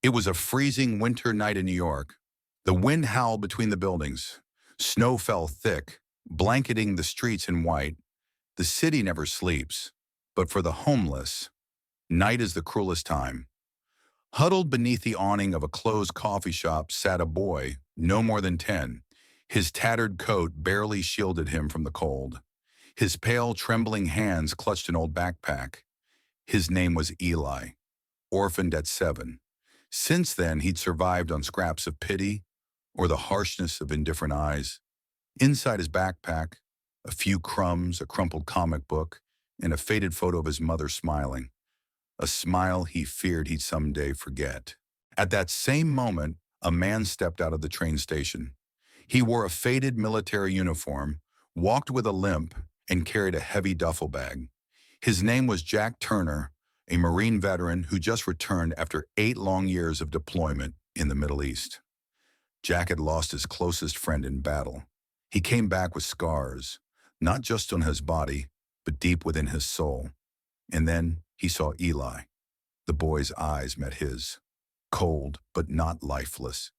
It was a freezing winter night in New York. The wind howled between the buildings. Snow fell thick, blanketing the streets in white. The city never sleeps, but for the homeless, night is the cruelest time. Huddled beneath the awning of a closed coffee shop sat a boy, no more than 10. His tattered coat barely shielded him from the cold. His pale, trembling hands clutched an old backpack. His name was Eli, orphaned at 7. Since then, he'd survived on scraps of pity or the harshness of indifferent eyes. Inside his backpack, a few crumbs, a crumpled comic book, and a faded photo of his mother smiling. A smile he feared he'd someday forget. At that same moment, a man stepped out of the train station. He wore a faded military uniform, walked with a limp, and carried a heavy duffel bag. His name was Jack Turner, a Marine veteran who just returned after 8 long years of deployment in the Middle East. Jack had lost his closest friend in battle. He came back with scars, not just on his body, but deep within his soul. And then he saw Eli. The boy's eyes met his, cold but not lifeless,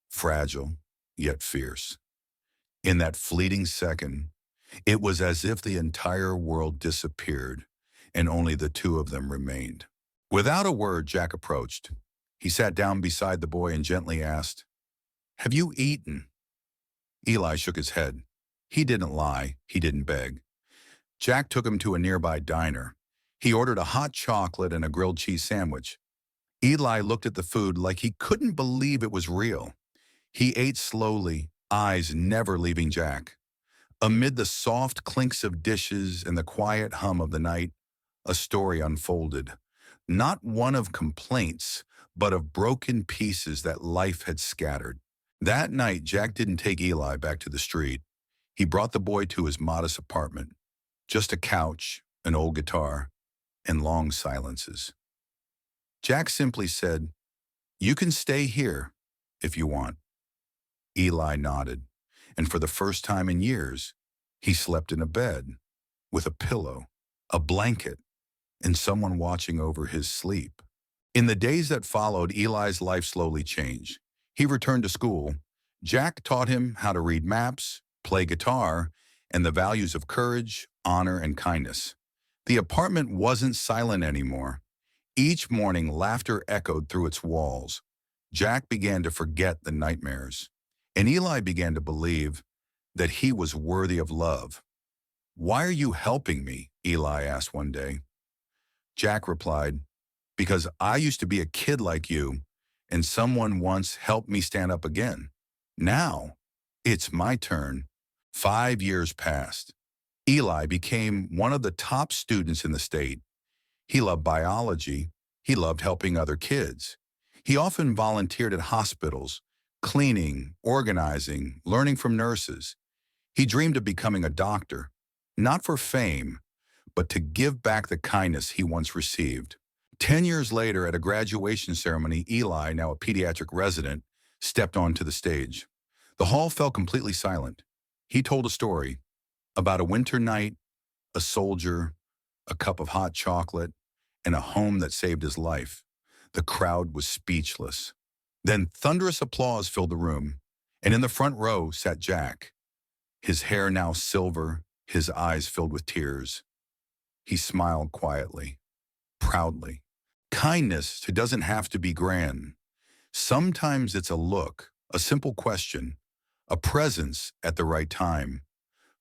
fragile yet fierce. In that fleeting second, it was as if the entire world disappeared and only the two of them remained. Without a word, Jack approached. He sat down beside the boy and gently asked, "Have you eaten?" Eli shook his head. He didn't lie. He didn't beg. Jack took him to a nearby diner. He ordered a hot chocolate and a grilled cheese sandwich. Eli looked at the food like he couldn't believe it was real. He ate slowly, eyes never leaving Jack. Amid the soft clinks of dishes and the quiet hum of the night, a story unfolded. Not one of complaints, but of broken pieces that life had scattered. That night, Jack didn't take Eli back to the street. He brought the boy to his modest apartment. Just a couch, an old guitar, and long silences. Jack simply said, "You can stay here if you want." Eli nodded, and for the first time in years, he slept in a bed with a pillow, a blanket, and someone watching over his sleep. In the days that followed, Eli's life slowly changed. He returned to school. Jack taught him how to read maps, play guitar, and the values of courage, honor, and kindness. The apartment wasn't silent anymore. Each morning, laughter echoed through its walls. Jack began to forget the nightmares, and Eli began to believe that he was worthy of love. "Why are you helping me?" Eli asked one day. Jack replied, "Because I used to be a kid like you, and someone once helped me stand up again. Now, it's my turn." 5 years passed. Eli became one of the top students in the state. He loved biology. He loved helping other kids. He often volunteered at hospitals, cleaning, organizing, learning from nurses. He dreamed of becoming a doctor, not for fame, but to give back the kindness he once received. 10 years later, at a graduation ceremony, Eli, now a pediatric resident, stepped onto the stage. The hall fell completely silent. He told a story about a winter night, a soldier, a cup of hot chocolate, and a home that saved his life. The crowd was speechless. Then thunderous applause filled the room, and in the front row sat Jack, his hair now silver, his eyes filled with tears. He smiled quietly, proudly. Kindness, it doesn't have to be grand. Sometimes it's a look, a simple question, a presence at the right time.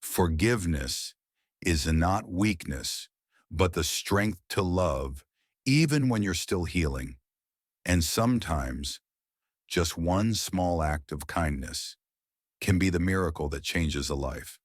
Forgiveness is not weakness, but the strength to love, even when you're still healing. And sometimes, just one small act of kindness can be the miracle that changes a life.